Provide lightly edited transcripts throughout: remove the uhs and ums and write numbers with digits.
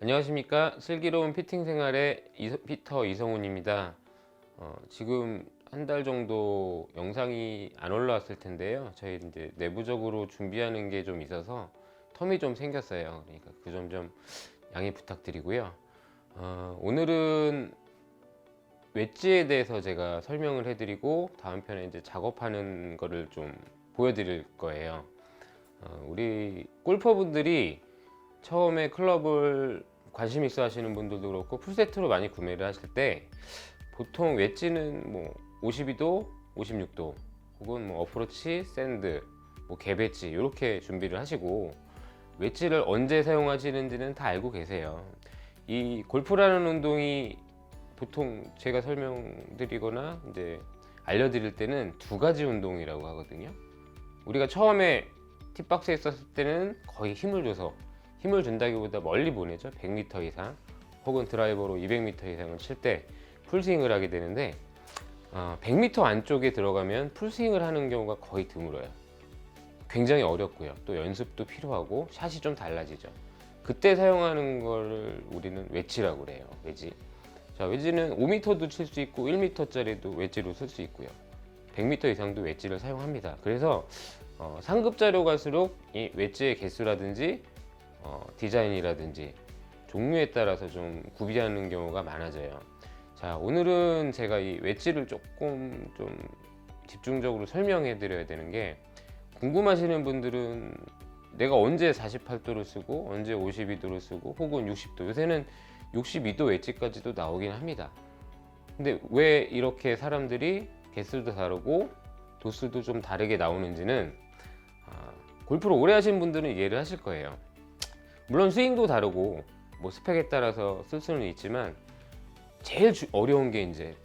안녕하십니까. 슬기로운 피팅 생활의 피터 이성훈입니다. 지금 한 달 정도 영상이 안 올라왔을 텐데요. 저희 이제 내부적으로 준비하는 게 좀 있어서 텀이 좀 생겼어요. 그러니까 그 점 좀 양해 부탁드리고요. 오늘은 웨지에 대해서 제가 설명을 해드리고 다음 편에 이제 작업하는 거를 좀 보여드릴 거예요. 우리 골퍼분들이 처음에 클럽을 관심 있어 하시는 분들도 그렇고 풀세트로 많이 구매를 하실 때 보통 웨지는 뭐 52도, 56도 혹은 뭐 어프로치, 샌드, 뭐 개배지 이렇게 준비를 하시고 웨지를 언제 사용하시는지는 다 알고 계세요. 이 골프라는 운동이 보통 제가 설명드리거나 이제 알려드릴 때는 두 가지 운동이라고 하거든요. 우리가 처음에 팁박스에 있었을 때는 거의 힘을 준다기보다 멀리 보내죠. 100m 이상 혹은 드라이버로 200m 이상을 칠 때 풀스윙을 하게 되는데 100m 안쪽에 들어가면 풀스윙을 하는 경우가 거의 드물어요. 굉장히 어렵고요. 또 연습도 필요하고 샷이 좀 달라지죠. 그때 사용하는 거를 우리는 웨지라고 그래요. 웨지. 자, 웨지는 5m도 칠 수 있고 1m짜리도 웨지로 쓸 수 있고요. 100m 이상도 웨지를 사용합니다. 그래서 상급자로 갈수록 이 웨지의 개수라든지 디자인이라든지 종류에 따라서 좀 구비하는 경우가 많아져요. 자, 오늘은 제가 이 웨지를 조금 좀 집중적으로 설명해 드려야 되는 게, 궁금하시는 분들은 내가 언제 48도를 쓰고 언제 52도를 쓰고 혹은 60도, 요새는 62도 웨지까지도 나오긴 합니다. 근데 왜 이렇게 사람들이 개수도 다르고 도수도 좀 다르게 나오는지는 골프를 오래 하신 분들은 이해를 하실 거예요. 물론 스윙도 다르고 뭐 스펙에 따라서 쓸 수는 있지만 제일 어려운 게 이제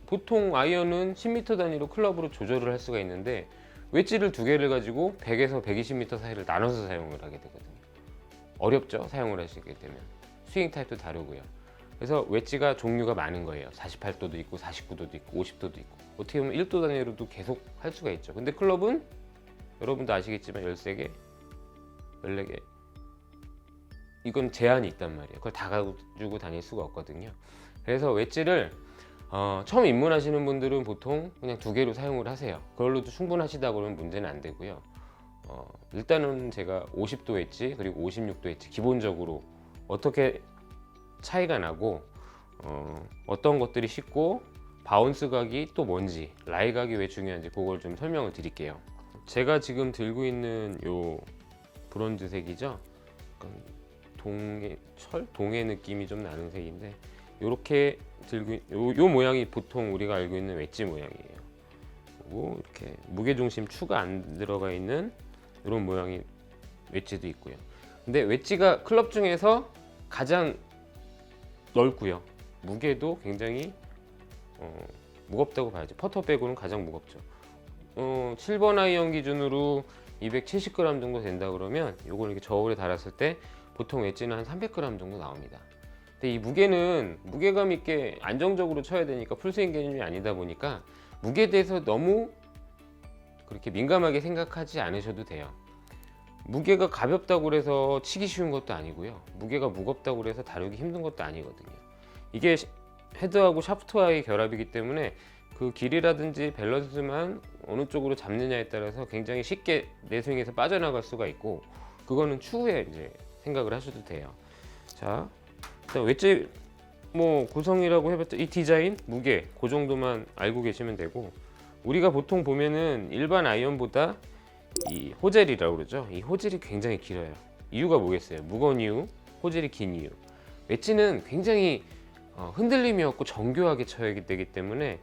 보통 아이언은 10m 단위로 클럽으로 조절을 할 수가 있는데 웨지를 두 개를 가지고 100에서 120m 사이를 나눠서 사용을 하게 되거든요. 어렵죠, 사용을 하시게 되면. 스윙 타입도 다르고요. 그래서 웨지가 종류가 많은 거예요. 48도도 있고 49도도 있고 50도도 있고 어떻게 보면 1도 단위로도 계속 할 수가 있죠. 근데 클럽은 여러분도 아시겠지만 13개, 14개, 이건 제한이 있단 말이에요. 그걸 다 가지고 다닐 수가 없거든요. 그래서 웨지를 처음 입문하시는 분들은 보통 그냥 두 개로 사용을 하세요. 그걸로도 충분하시다 그러면 문제는 안 되고요. 일단은 제가 50도 웨지 그리고 56도 웨지 기본적으로 어떻게 차이가 나고 어떤 것들이 쉽고 바운스 각이 또 뭔지, 라이 각이 왜 중요한지 그걸 좀 설명을 드릴게요. 제가 지금 들고 있는 요 브론즈색이죠. 동해 느낌이 좀 나는 색인데, 이렇게 들고 요 모양이 보통 우리가 알고 있는 웨지 모양이에요. 그리고 이렇게 무게중심 추가 안 들어가 있는 이런 모양의 웨지도 있고요. 근데 웨지가 클럽 중에서 가장 넓고요. 무게도 굉장히 무겁다고 봐야죠. 퍼터 빼고는 가장 무겁죠. 7번 아이언 기준으로 270g 정도 된다 그러면 요걸 이렇게 저울에 달았을 때 보통 웨지는 한 300g 정도 나옵니다. 근데 이 무게는 무게감 있게 안정적으로 쳐야 되니까 풀스윙 개념이 아니다 보니까 무게에 대해서 너무 그렇게 민감하게 생각하지 않으셔도 돼요. 무게가 가볍다고 해서 치기 쉬운 것도 아니고요. 무게가 무겁다고 해서 다루기 힘든 것도 아니거든요. 이게 헤드하고 샤프트와의 결합이기 때문에 그 길이라든지 밸런스만 어느 쪽으로 잡느냐에 따라서 굉장히 쉽게 내 스윙에서 빠져나갈 수가 있고, 그거는 추후에 이제 생각을 하셔도 돼요. 자, 웨지 뭐 구성이라고 해봤자 이 디자인, 무게 그 정도만 알고 계시면 되고, 우리가 보통 보면은 일반 아이언보다 이 호젤이라고 그러죠. 이 호젤이 굉장히 길어요. 이유가 뭐겠어요? 무거운 이유, 호젤이 긴 이유. 웨지는 굉장히 흔들림이 없고 정교하게 쳐야 되기 때문에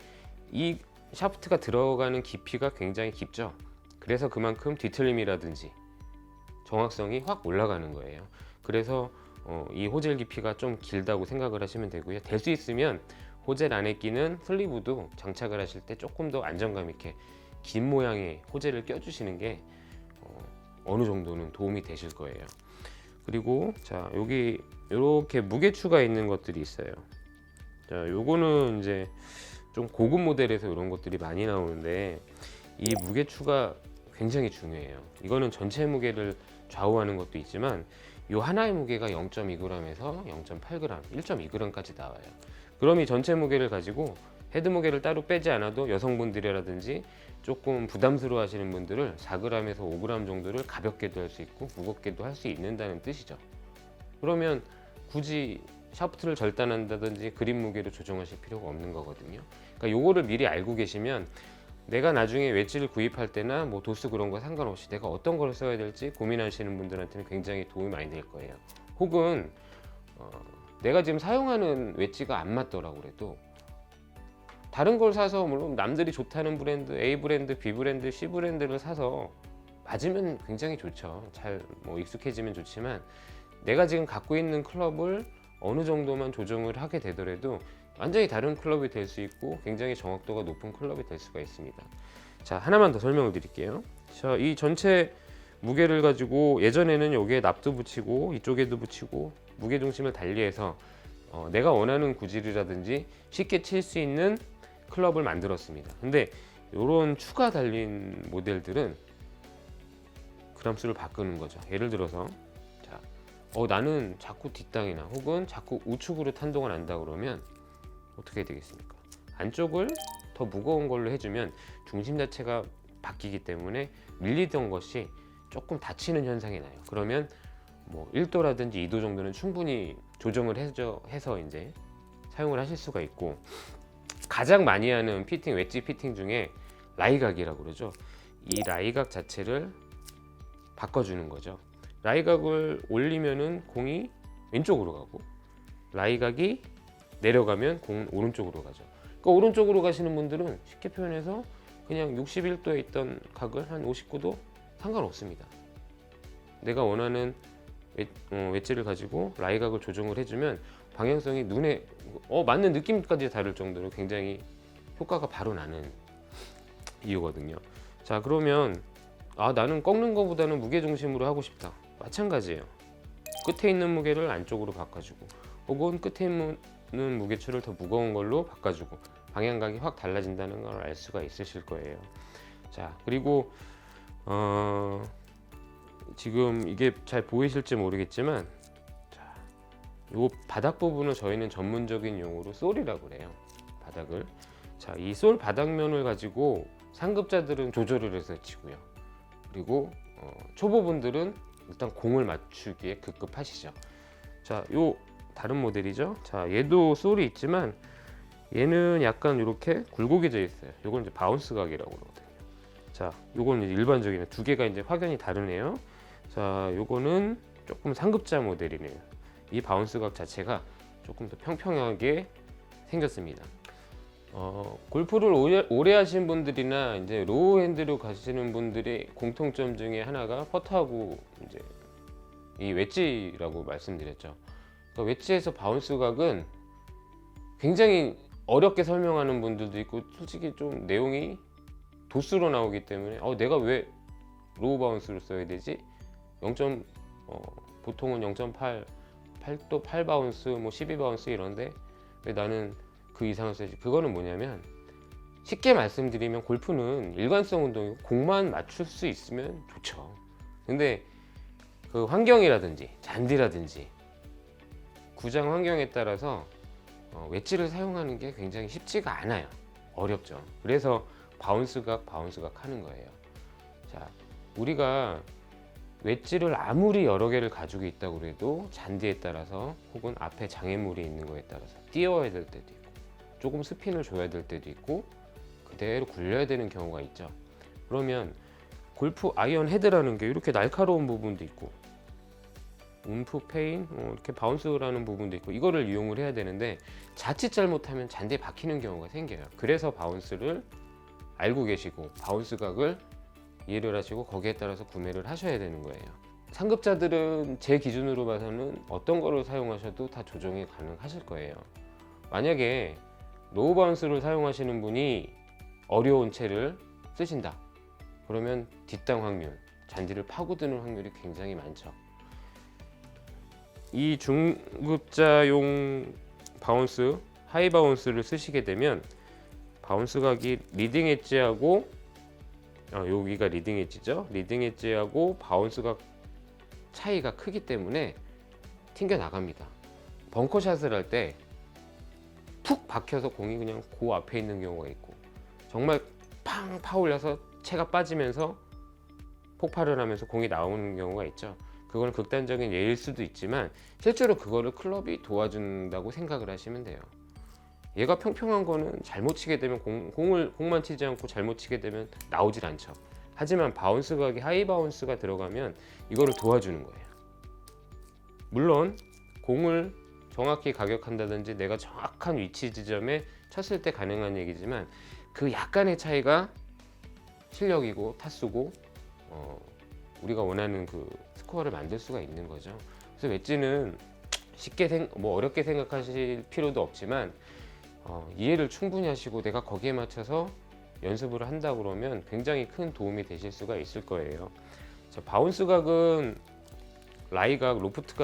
이 샤프트가 들어가는 깊이가 굉장히 깊죠. 그래서 그만큼 뒤틀림이라든지 정확성이 확 올라가는 거예요. 그래서 이 호젤 깊이가 좀 길다고 생각을 하시면 되고요. 될 수 있으면 호젤 안에 끼는 슬리브도 장착을 하실 때 조금 더 안정감 있게 긴 모양의 호젤을 껴주시는 게 어느 정도는 도움이 되실 거예요. 그리고 자, 여기 이렇게 무게추가 있는 것들이 있어요. 자, 요거는 이제 좀 고급 모델에서 이런 것들이 많이 나오는데, 이 무게추가 굉장히 중요해요. 이거는 전체 무게를 좌우하는 것도 있지만 요 하나의 무게가 0.2g에서 0.8g, 1.2g까지 나와요. 그럼 이 전체 무게를 가지고 헤드 무게를 따로 빼지 않아도 여성분들이라든지 조금 부담스러워 하시는 분들을 4g에서 5g 정도를 가볍게도 할 수 있고 무겁게도 할 수 있는다는 뜻이죠. 그러면 굳이 샤프트를 절단한다든지 그립 무게를 조정하실 필요가 없는 거거든요. 그러니까 요거를 미리 알고 계시면 내가 나중에 웨지를 구입할 때나 뭐 도수 그런 거 상관없이 내가 어떤 걸 써야 될지 고민하시는 분들한테는 굉장히 도움이 많이 될 거예요. 혹은 내가 지금 사용하는 웨지가 안 맞더라고 그래도 다른 걸 사서, 물론 남들이 좋다는 브랜드, A 브랜드, B 브랜드, C 브랜드를 사서 맞으면 굉장히 좋죠. 잘 뭐 익숙해지면 좋지만 내가 지금 갖고 있는 클럽을 어느 정도만 조정을 하게 되더라도 완전히 다른 클럽이 될 수 있고 굉장히 정확도가 높은 클럽이 될 수가 있습니다. 자, 하나만 더 설명을 드릴게요. 자, 이 전체 무게를 가지고 예전에는 여기에 납도 붙이고 이쪽에도 붙이고 무게 중심을 달리해서 내가 원하는 구질이라든지 쉽게 칠 수 있는 클럽을 만들었습니다. 근데 이런 추가 달린 모델들은 그람수를 바꾸는 거죠. 예를 들어서 자, 나는 자꾸 뒷땅이나 혹은 자꾸 우측으로 탄동을 한다 그러면 어떻게 되겠습니까? 안쪽을 더 무거운 걸로 해주면 중심 자체가 바뀌기 때문에 밀리던 것이 조금 다치는 현상이 나요. 그러면 뭐 1도라든지 2도 정도는 충분히 조정을 해서 이제 사용을 하실 수가 있고, 가장 많이 하는 피팅, 웨지 피팅 중에 라이각이라고 그러죠. 이 라이각 자체를 바꿔주는 거죠. 라이각을 올리면은 공이 왼쪽으로 가고 라이각이 내려가면 공은 오른쪽으로 가죠. 그러니까 오른쪽으로 가시는 분들은 쉽게 표현해서 그냥 61도에 있던 각을 한 59도 상관없습니다. 내가 원하는 웨지를 가지고 라이각을 조정을 해주면 방향성이 눈에 맞는 느낌까지 다를 정도로 굉장히 효과가 바로 나는 이유거든요. 자, 그러면 나는 꺾는 것보다는 무게중심으로 하고 싶다. 마찬가지예요. 끝에 있는 무게를 안쪽으로 바꿔주고 혹은 끝에 있는 무게추를 더 무거운 걸로 바꿔주고 방향각이 확 달라진다는 걸 알 수가 있으실 거예요. 자, 그리고 지금 이게 잘 보이실지 모르겠지만 이 바닥 부분을 저희는 전문적인 용어로 솔이라고 그래요. 바닥을. 자, 이 솔 바닥면을 가지고 상급자들은 조절을 해서 치고요. 그리고 초보분들은 일단 공을 맞추기에 급급하시죠. 자, 요 다른 모델이죠. 자, 얘도 솔이 있지만 얘는 약간 이렇게 굴곡해져 있어요. 요건 이제 바운스 각이라고 그러거든요. 자, 요건 이제 일반적인 두 개가 이제 확연히 다르네요. 자, 요거는 조금 상급자 모델이네요. 이 바운스 각 자체가 조금 더 평평하게 생겼습니다. 골프를 오래 하신 분들이나 이제 로우 핸드로 가시는 분들의 공통점 중에 하나가 퍼트하고 이제 이 웨지라고 말씀드렸죠. 그러니까 웨지에서 바운스 각은 굉장히 어렵게 설명하는 분들도 있고 솔직히 좀 내용이 도수로 나오기 때문에 내가 왜 로우 바운스를 써야 되지? 보통은 0.8 8도 8바운스, 뭐 12바운스 이런데 왜 나는 그 이상을 써야지? 그거는 뭐냐면 쉽게 말씀드리면 골프는 일관성 운동이고 공만 맞출 수 있으면 좋죠. 근데 그 환경이라든지 잔디라든지 구장 환경에 따라서 웨지를 사용하는 게 굉장히 쉽지가 않아요. 어렵죠. 그래서 바운스 각 하는 거예요. 자, 우리가 웨지를 아무리 여러 개를 가지고 있다고 해도 잔디에 따라서 혹은 앞에 장애물이 있는 거에 따라서 띄워야 될 때도 있고 조금 스핀을 줘야 될 때도 있고 그대로 굴려야 되는 경우가 있죠. 그러면 골프 아이언 헤드라는 게 이렇게 날카로운 부분도 있고 움프 페인 이렇게 바운스라는 부분도 있고 이거를 이용을 해야 되는데 자칫 잘못하면 잔디에 박히는 경우가 생겨요. 그래서 바운스를 알고 계시고 바운스 각을 이해를 하시고 거기에 따라서 구매를 하셔야 되는 거예요. 상급자들은 제 기준으로 봐서는 어떤 거를 사용하셔도 다 조정이 가능하실 거예요. 만약에 로우 바운스를 사용하시는 분이 어려운 채를 쓰신다 그러면 뒷땅 확률, 잔디를 파고드는 확률이 굉장히 많죠. 이 중급자용 바운스, 하이 바운스를 쓰시게 되면 바운스 각이 리딩 엣지하고 여기가 리딩 엣지죠. 리딩 엣지하고 바운스 각 차이가 크기 때문에 튕겨 나갑니다. 벙커샷을 할 때 푹 박혀서 공이 그냥 그 앞에 있는 경우가 있고, 정말 팡 파올려서 채가 빠지면서 폭발을 하면서 공이 나오는 경우가 있죠. 그건 극단적인 예일 수도 있지만 실제로 그거를 클럽이 도와준다고 생각을 하시면 돼요. 얘가 평평한 거는 잘못 치게 되면 공만 치지 않고 잘못 치게 되면 나오질 않죠. 하지만 바운스 각이 하이 바운스가 들어가면 이거를 도와주는 거예요. 물론 공을 정확히 가격한다든지 내가 정확한 위치 지점에 쳤을 때 가능한 얘기지만 그 약간의 차이가 실력이고 타수고 우리가 원하는 그 스코어를 만들 수가 있는 거죠. 그래서 웨지는 쉽게 어렵게 생각하실 필요도 없지만 이해를 충분히 하시고 내가 거기에 맞춰서 연습을 한다 그러면 굉장히 큰 도움이 되실 수가 있을 거예요. 자, 바운스 각은 라이각, 로프트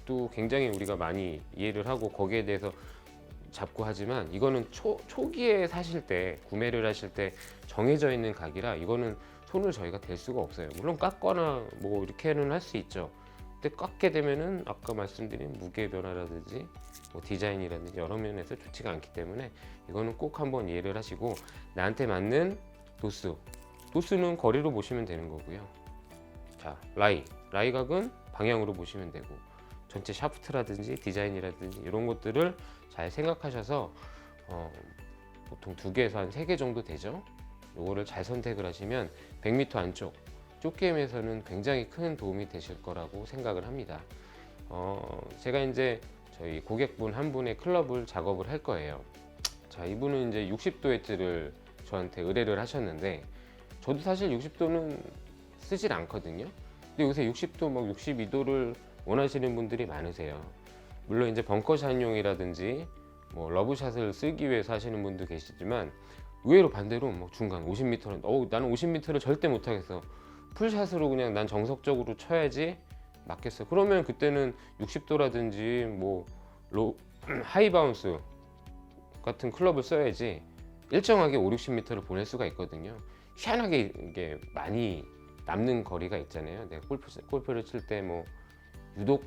각도 굉장히 우리가 많이 이해를 하고 거기에 대해서 잡고 하지만 이거는 초기에 사실 때 구매를 하실 때 정해져 있는 각이라 이거는 손을 저희가 댈 수가 없어요. 물론 깎거나 뭐 이렇게는 할 수 있죠. 근데 깎게 되면은 아까 말씀드린 무게 변화라든지 뭐 디자인이라든지 여러 면에서 좋지가 않기 때문에 이거는 꼭 한번 이해를 하시고 나한테 맞는 도수는 거리로 보시면 되는 거고요. 자, 라이 각은 방향으로 보시면 되고 전체 샤프트라든지 디자인이라든지 이런 것들을 잘 생각하셔서 보통 2개에서 한 3개 정도 되죠. 요거를 잘 선택을 하시면 100m 안쪽 숏게임에서는 굉장히 큰 도움이 되실 거라고 생각을 합니다. 제가 이제 저희 고객분 한 분의 클럽을 작업을 할 거예요. 자, 이분은 이제 60도 웨지를 저한테 의뢰를 하셨는데 저도 사실 60도는 쓰질 않거든요. 근데 요새 60도, 막 62도를 원하시는 분들이 많으세요. 물론 이제 벙커샷용이라든지 뭐 러브샷을 쓰기 위해서 하시는 분도 계시지만 의외로 반대로 뭐 중간 50m는 나는 50m를 절대 못하겠어. 풀샷으로 그냥 난 정석적으로 쳐야지 맞겠어. 그러면 그때는 60도라든지 뭐 하이 바운스 같은 클럽을 써야지 일정하게 5, 60m를 보낼 수가 있거든요. 희한하게 이게 많이 남는 거리가 있잖아요. 내가 골프를 칠 때 뭐 유독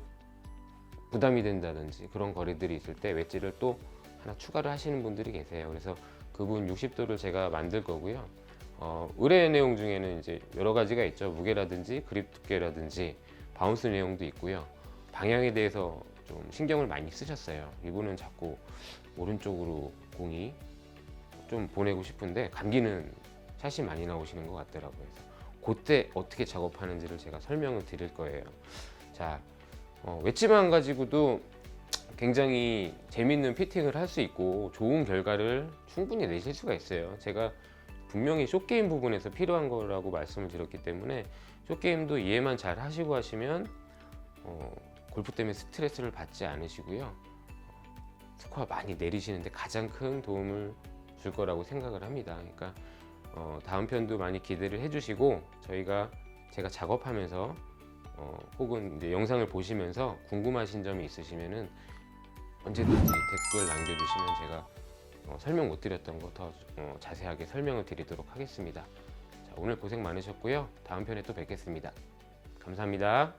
부담이 된다든지 그런 거리들이 있을 때 웨지를 또 하나 추가를 하시는 분들이 계세요. 그래서 그분 60도를 제가 만들 거고요. 의뢰 내용 중에는 이제 여러 가지가 있죠. 무게라든지 그립 두께라든지 바운스 내용도 있고요. 방향에 대해서 좀 신경을 많이 쓰셨어요. 이분은 자꾸 오른쪽으로 공이 좀 보내고 싶은데 감기는 샷이 많이 나오시는 것 같더라고요. 그래서 그때 어떻게 작업하는지를 제가 설명을 드릴 거예요. 자, 웨지만 가지고도 굉장히 재밌는 피팅을 할 수 있고 좋은 결과를 충분히 내실 수가 있어요. 제가 분명히 숏게임 부분에서 필요한 거라고 말씀을 드렸기 때문에 숏게임도 이해만 잘 하시고 하시면 골프 때문에 스트레스를 받지 않으시고요. 스코어 많이 내리시는데 가장 큰 도움을 줄 거라고 생각을 합니다. 그러니까 다음 편도 많이 기대를 해주시고 제가 작업하면서 혹은 이제 영상을 보시면서 궁금하신 점이 있으시면은 언제든지 댓글 남겨주시면 제가 설명 못 드렸던 거 더 자세하게 설명을 드리도록 하겠습니다. 자, 오늘 고생 많으셨고요. 다음 편에 또 뵙겠습니다. 감사합니다.